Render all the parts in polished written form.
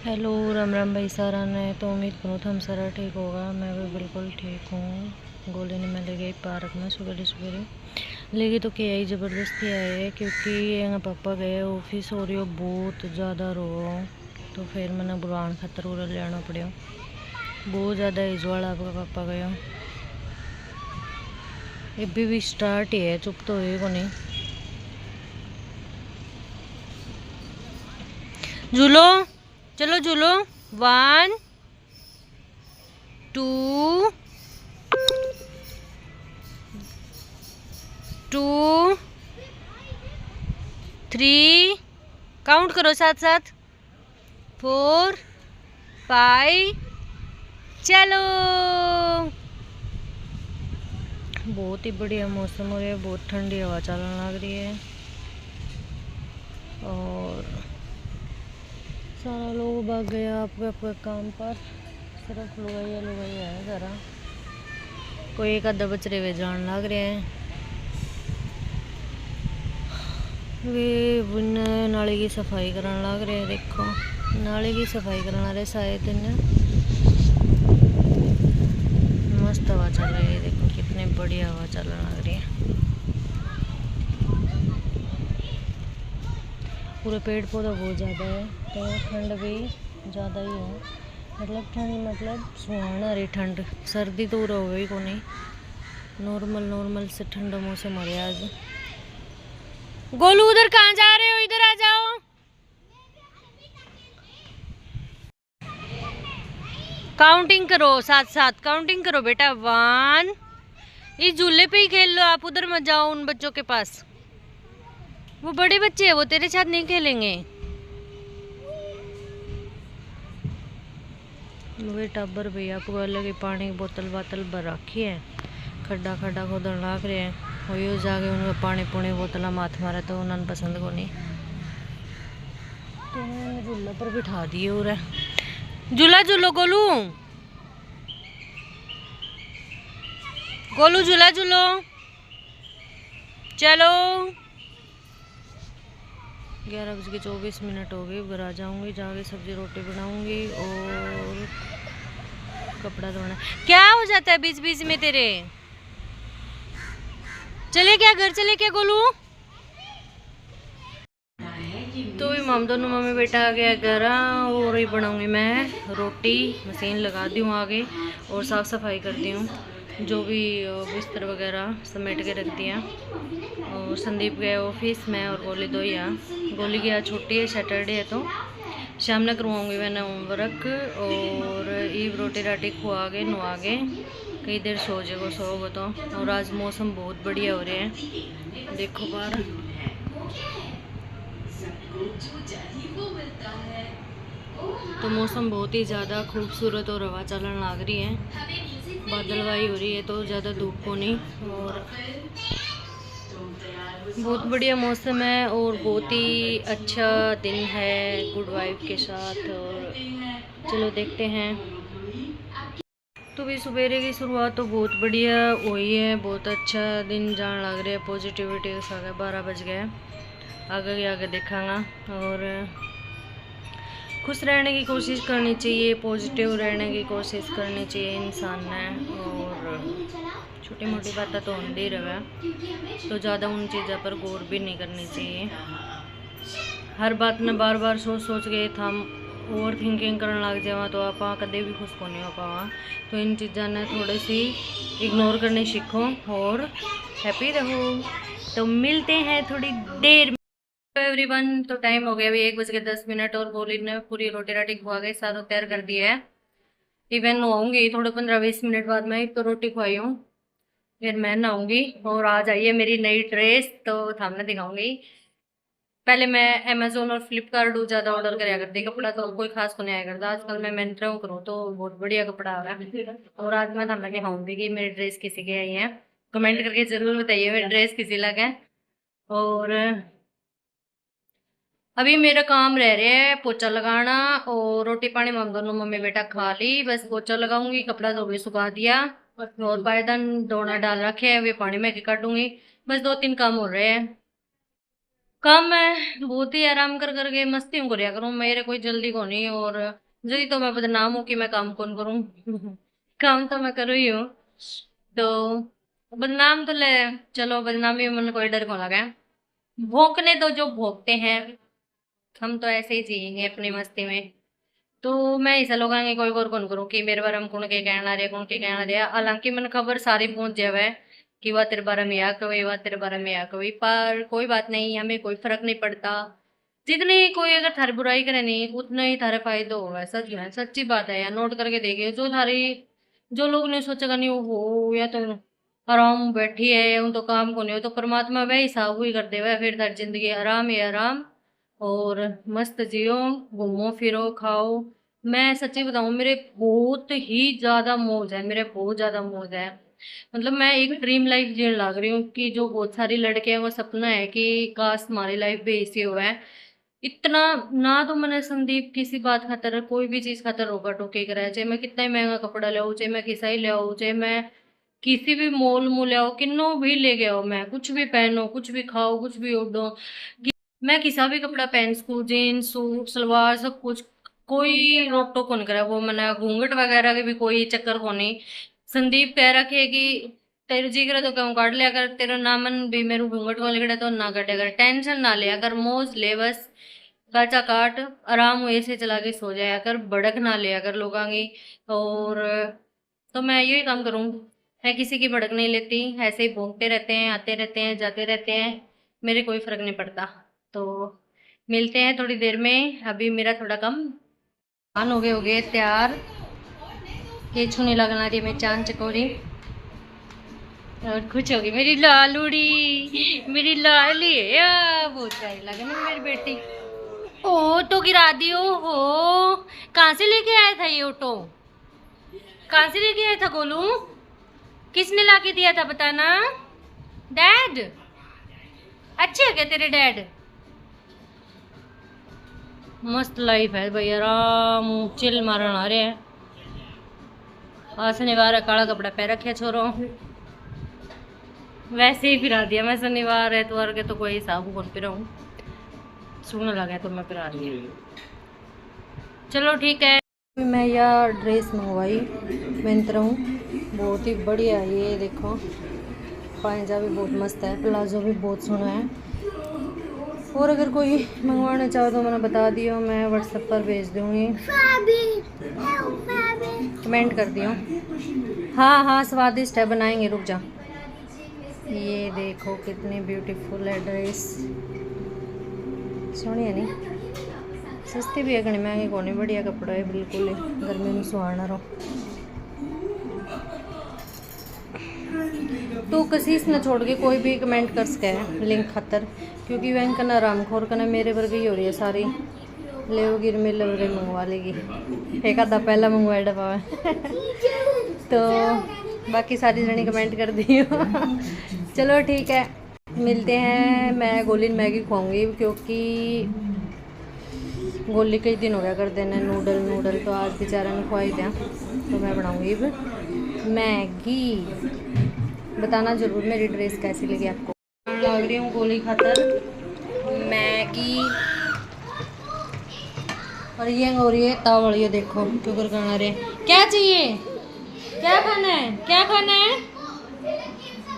Hello Ram Ram भाई सारा ने तो उम्मीद करूँ हम सारा ठीक होगा। मैं भी बिल्कुल ठीक हूँ। गोली ने मैं ले गई पार्क में सवेरे सवेरे लेगी तो क्या ही ज़बरदस्ती आए है क्योंकि यहाँ पापा गए ऑफिस हो रही हो बहुत ज़्यादा रो तो फिर मैंने बुलाने खातर उरा लेना पड़ा। बहुत ज़्यादा इजवाल आपका पापा गया अभी भी स्टार्ट ही है, चुप तो है को नहीं। झूलो चलो झूलो 1 2 2 3 काउंट करो साथ साथ 4 5 चलो। बहुत ही बढ़िया मौसम हो रहा है, बहुत ठंडी हवा चलने लग रही है और सारा लोग भाग गया आपके अपने काम पर। सिर्फ लुगाई है ज़रा, कोई एक आधा बचरे वे जान लग रहे हैं। वे बुने नाले की सफाई करने लग रहे हैं। देखो नाले की सफाई करना रहे शायद इन्हें। मस्त हवा चल रही है, देखो कितनी बढ़िया हवा चलने लग रही है। पूरे पेड़ पौधा बहुत ज़्यादा है तो ठंड भी ज़्यादा ही है। मतलब ठंड मतलब सुहाना रही ठंड, सर्दी तो हो गई को नहीं। नॉर्मल से ठंडा मौसम हो रहा है आज। गोलू उधर कहाँ जा रहे हो, इधर आ जाओ। काउंटिंग करो साथ साथ, काउंटिंग करो बेटा 1। इस झूले पे ही खेल लो आप, उधर मत जाओ उन बच्चों के पास। वो बड़े बच्चे हैं, वो तेरे साथ नहीं खेलेंगे। वे टाबर भैया आपको अलग ही पानी की बोतल वातल भर रखी है। खड्डा खड्डा खोदन लाग रहे हैं, वही जाके उनमें पानी पुणी बोतल माथ मारे तो उन्होंने पसंद को नहीं। तो उन्होंने झूले पर बिठा दिए और झूला झूलो गोलू, गोलू झूला झूलो चलो। 11:24 हो गई। घर आ जाऊंगी, जाके सब्जी रोटी बनाऊंगी और कपड़ा धोना। क्या हो जाता है बीच बीच में तेरे? चले क्या घर, चले क्या गोलू? तो इमाम दोनों मम्मी बेटा आ गया घर और ही बनाऊंगी मैं रोटी। मशीन लगा दी हूँ आगे और साफ़ सफाई कर दी हूँ, जो भी बिस्तर वगैरह समेट के रख दिया। और संदीप गया ऑफिस में और गोली दो या गोली की आज छुट्टी है, सैटरडे है तो शाम में करवाऊँगी मैंने होमवर्क। और ईव रोटी राटी खुआ के नुआ के कई देर सो जाएगा सोओगे तो। और आज मौसम बहुत बढ़िया हो रहे हैं, देखो बाहर तो मौसम बहुत ही ज़्यादा खूबसूरत और हवा चलने लग रही है। बादलवाई हो रही है तो ज़्यादा धूप को नहीं और बहुत बढ़िया मौसम है और बहुत ही अच्छा दिन है गुड वाइब के साथ। और चलो देखते हैं। तो भी सवेरे की शुरुआत तो बहुत बढ़िया हुई है, बहुत अच्छा दिन जान लग रहा है। पॉजिटिविटी के साथ 12 बज गए, आगे देखांगा। और खुश रहने की कोशिश करनी चाहिए, पॉजिटिव रहने की कोशिश करनी चाहिए इंसान ने। और छोटी मोटी बातें तो होती ही रहे, तो ज़्यादा उन चीज़ों पर गौर भी नहीं करनी चाहिए। हर बात ने बार बार सोच सोच के हम ओवर थिंकिंग करने लग जावा तो आप कदे भी खुश को नहीं हो पावा। तो इन चीज़ों ने थोड़ी सी इग्नोर करनी सीखो और हैप्पी रहो। तो मिलते हैं थोड़ी देर में। तो एवरीवन, तो टाइम हो गया अभी 1:10 और गोली ने पूरी रोटी राटी खुआ के साथ तैयार कर दिया है। इवन नहाऊंगी थोड़े 15-20 मिनट बाद। मैं एक तो रोटी खुआई हूँ, फिर मैं नहाऊंगी। और आज आई है मेरी नई ड्रेस तो सामने दिखाऊंगी। पहले मैं अमेजोन और फ्लिपकार्ट ज़्यादा ऑर्डर कराया करती, कपड़ा तो कोई खास को नहीं आया करता। आजकल मैं मिंत्रा करूँ तो बहुत बढ़िया कपड़ा आ रहा है। और आज मैं थाना दिखाऊंगी कि मेरी ड्रेस किसी की आई है। कमेंट करके जरूर बताइए मेरी ड्रेस किसी लगे। और अभी मेरा काम रह रहा है पोछा लगाना और रोटी पानी हम दोनों मम्मी बेटा खा ली। बस पोछा लगाऊंगी, कपड़ा धो के सुखा दिया और पायदान धोना डाल रखे है, वे पानी में काटूंगी। बस 2-3 काम हो रहे हैं। काम मैं बहुत ही आराम कर करके मस्ती में करया करूँ, मेरे कोई जल्दी को नहीं। और जल्दी तो मैं बदनाम हूँ कि मैं काम कौन करूँ। काम तो मैं करूँ ही हूँ। तो बदनाम तो ले, चलो बदनामी में मन कोई डर को लगा। भोंकने तो जो भोंकते हैं, हम तो ऐसे ही जिएंगे अपनी मस्ती में। तो मैं ऐसा लोग कोई और कौन करूँ कि मेरे बारे में कौन के कहना रहे, कौन के कहना रहे। हालांकि मैंने खबर सारी पहुंच जावे है कि वह तेरे बारे में या कभी, वह तेरे बारे में या कभी, पर कोई बात नहीं, हमें कोई फर्क नहीं पड़ता। जितनी कोई अगर थारी बुराई करे नहीं, उतना ही थारे फायदा होगा। सच है, सच्ची बात है यार। नोट करके देखिए, जो थारी, जो लोग नहीं सोचेगा नहीं वो हो या तो आराम बैठी है, उन तो काम को नहीं हो, तो परमात्मा वह हिसाब ही कर देवा। फिर थारी जिंदगी आराम ही आराम, और मस्त जियो, घूमो फिरो खाओ। मैं सच्ची बताऊं, मेरे बहुत ही ज्यादा मौज है, मेरे बहुत ज्यादा मौज है। मतलब मैं एक ड्रीम लाइफ जीने लग रही हूँ कि जो बहुत सारी लड़के हैं वो सपना है कि काश हमारी लाइफ भी ऐसी हुआ है। इतना ना तो मैंने संदीप किसी बात खातर, कोई भी चीज खातर रोका टोकी करा है। चाहे मैं कितना ही महंगा कपड़ा ले आऊं, चाहे मैं किसा ही ले आऊं, चाहे मैं किसी भी मॉल में ले आओ, किन्नो भी ले गया हो, मैं कुछ भी पहनो, कुछ भी खाओ, कुछ भी उड़ो, मैं किसा भी कपड़ा पहन सकूं, जीन्स सूट सलवार सब कुछ, कोई रोक टोक नहीं करा। वो मैंने घूंघट वगैरह के भी कोई चक्कर को नहीं। संदीप कह रखे है कि तेरे जी करे तो क्यों काट लिया कर, तेरा नामन भी मेरे घूंघट को लिखड़े तो ना कटे कर, टेंशन ना लिया कर, मौज ले बस, काचा काट, आराम हुए से चला के सो जाया कर, भड़क ना लिया कर लोग आगे। और तो मैं यही काम करूँ, मैं किसी की भड़क नहीं लेती, ऐसे ही भोंकते रहते हैं, आते रहते हैं, जाते रहते हैं, मेरे कोई फर्क नहीं पड़ता। तो मिलते हैं थोड़ी देर में, अभी मेरा थोड़ा कम आन हो गए तैयार, के छूने लगना रही मैं चांद चकोरी, और खुश होगी मेरी लालूड़ी, मेरी लाली है, बहुत प्यारी लगे ना मेरी बेटी। ओ तो गिरा दियो हो, कहाँ से लेके आया था ये ऑटो, कहाँ से लेके आया था गोलू, किसने लाके दिया था बताना। डैड अच्छे है क्या तेरे डैड। मस्त लाइफ है भाई, आराम चिल मारन आ रहे हैं। आज शनिवार काला कपड़ा पहन रखे छोरो, वैसे ही फिरा दिया मैं, शनिवार एतवार के तो कोई हिसाब कौन फिराऊँ, सुनने लगा तो मैं फिरा दिया। चलो ठीक है। मैं यह ड्रेस मंगवाई मिंत्रा हूँ, बहुत ही बढ़िया है ये देखो, पायजा भी बहुत मस्त है, प्लाजो भी बहुत सोना है। और अगर कोई मंगवाना चाहो तो मैंने बता दियो, मैं व्हाट्सएप पर भेज दूँगी, कमेंट कर दियो। हाँ हाँ स्वादिष्ट है, बनाएंगे, रुक जा। ये देखो कितनी ब्यूटीफुल है ड्रेस, सोहनी है नहीं, सस्ती भी है, घनी महंगी को नहीं, बढ़िया कपड़ा है बिल्कुल, गर्मी में सुहाना रहो। तो कसीस न छोड़ के कोई भी कमेंट कर सके लिंक खातर, क्योंकि वह का ना राम खोर का ना मेरे वर्गी ही हो रही है सारी, लेगी मेरे वर्गे मंगवा लेगी, एक आधा पहला मंगवाया डब्बा तो बाकी सारी जनी कमेंट कर दी चलो ठीक है, मिलते हैं। मैं गोली मैगी खुआऊँगी क्योंकि गोली कई दिन हो गया कर देना नूडल, तो आज बेचारा ने खुआई दिया, तो मैं बनाऊँगी अब मैगी। बताना ज़रूर मेरी ड्रेस कैसी लगी आपको। लग रही हूँ गोली खातर मैगी, और ये हो रही है तावड़, ये देखो शुगर करना रहे। क्या चाहिए, क्या खाना है, क्या खाना है,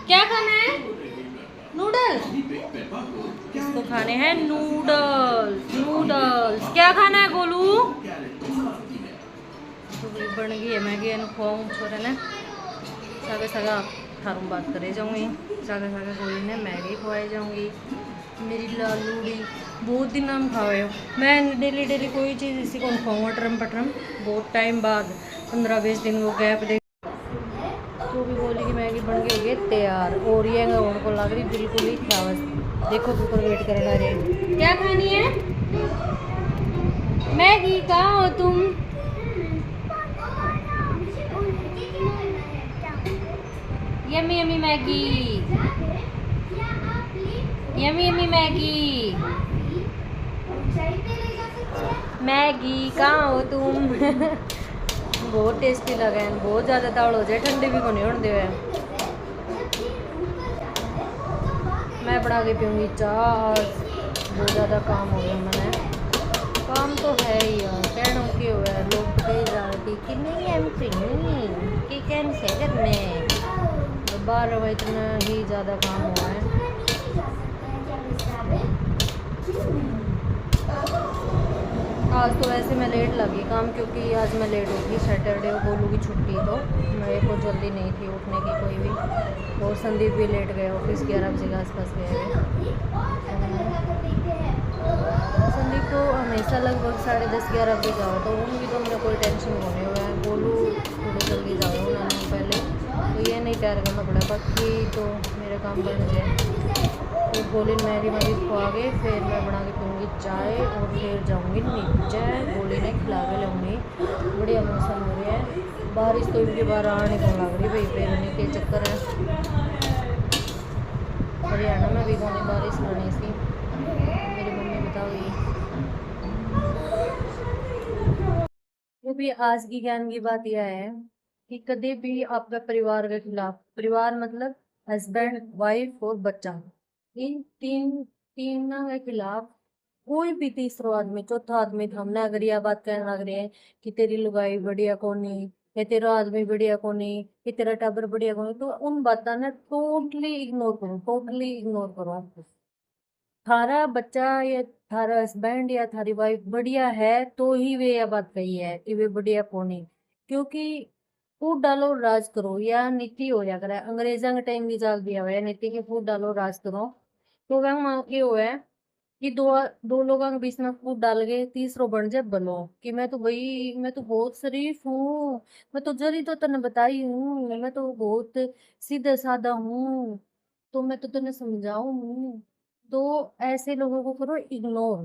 क्या खाना है, नूडल्स, किसको खाने हैं नूडल्स, नूडल्स क्या खाना है गोलू। तो बन गई है मैगी, खुआऊँ छोरे ने, सागे सागा थारू बात करे जाऊँगी, सागे सागे गोली ने मैगी खुआई जाऊँगी। मेरी लालूड़ी बहुत दिन नाम खाए हो, मैं डेली कोई चीज़ इसी को खुआऊँ अटरम पटरम, बहुत टाइम बाद 15-20 दिन वो गैप दे। तो भी बोली कि मैगी बन गई होगी तैयार, और ये उनको लग रही बिल्कुल ही खावस। देखो ऊपर वेट करना रहे, क्या खानी है मैगी, कहाँ हो तुम। Yummy yummy Maggi, yummy yummy Maggi, Maggi कहाँ हो तुम बहुत टेस्टी लगा है, बहुत ज़्यादा तावड़ हो जाए, ठंडे भी को नहीं होने दे। मैं बना के पीऊँगी चाय। बहुत ज़्यादा काम हो गया मैंने। काम तो है ही यार, कहना के हुआ है लोग तो कही जा रहे थे कि नहीं एम कि कैंसिल करने बार इतना ही ज़्यादा काम हुआ है। आज तो वैसे मैं लेट लगी काम, क्योंकि आज मैं लेट उठी, सैटरडे को गोलू की छुट्टी, तो मेरे को जल्दी नहीं थी उठने की कोई भी। और संदीप भी लेट गए ऑफिस, 11 बजे के आसपास गए हुए। संदीप तो हमेशा लगभग 10:30-11 बजे जाओ, तो उनकी तो मैंने कोई टेंशन होने हुआ है। गोलू थोड़े जल्दी जाओ उन्होंने पहले, तो ये नहीं तैयार करना पड़ा, बाकी तो मेरे काम बन जाए। तो गोली मेरी मरीज को आगे, फिर मैं बना के पीऊँगी चाय और फिर जाऊँगी नीचे, गोली ने खिला के लाऊँगी। बढ़िया मौसम हो रहा है, बारिश तो इनके बाहर आने को लग रही भाई, फिर उन्हीं के चक्कर है। हरियाणा में भी कौन बारिश आनी सी, मेरी मम्मी बताओगी। वो भी आज की ज्ञान की बात यह है कि कभी भी आपका परिवार के खिलाफ, परिवार मतलब हस्बैंड वाइफ और बच्चा, इन तीनों के खिलाफ कोई भी तीसरा आदमी, चौथा आदमी हमने अगर यह बात कहने लग रहे हैं कि तेरी लुगाई बढ़िया कोनी, या तेरा आदमी बढ़िया कोनी, या तेरा टाबर बढ़िया कोनी, तो उन बातों ने टोटली इग्नोर करो, टोटली इग्नोर करो। थारा बच्चा या थारा हस्बैंड या थारी वाइफ बढ़िया है तो ही वे यह बात कही है कि वे बढ़िया कौन है। क्योंकि फूट डालो राज करो, या नीति हो जा करे, अंग्रेजा के टाइम भी जाग दिया हुआ है नीति के फूट डालो राज करो। तो वह ये हुआ है कि दो दो लोगों के बीच में फूट डाल के तीसरो बन जाए बनो, कि मैं तो भाई मैं तो बहुत शरीफ हूँ, मैं तो जरी तो तने बताई हूँ, मैं तो बहुत सीधा साधा हूँ, तो मैं तो तने समझाऊं। तो ऐसे लोगों को करो इग्नोर,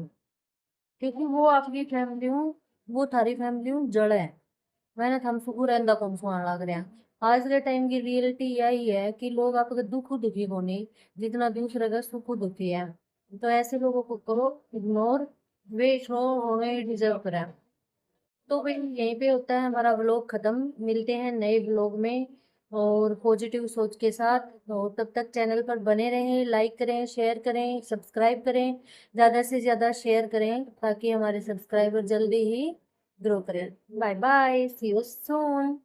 क्योंकि वो आपकी फैमिली हूँ, वो थारी फैमिली हूँ जड़ है। मैंने थम सुकू रहंदा कौन सुहान लग रहा है। आज के टाइम की रियलिटी यही है कि लोग आपके दुख दुखी को नहीं, जितना दूसरे का सुख दुखी है। तो ऐसे लोगों को करो इग्नोर, वे शो होने डिजर्व करें। तो भाई यहीं पे होता है हमारा व्लॉग खत्म, मिलते हैं नए व्लॉग में और पॉजिटिव सोच के साथ। तो तब तक चैनल पर बने रहें, लाइक करें, शेयर करें, सब्सक्राइब करें, ज़्यादा से ज़्यादा शेयर करें ताकि हमारे सब्सक्राइबर जल्दी ही ग्रो करें। Bye bye, see you soon.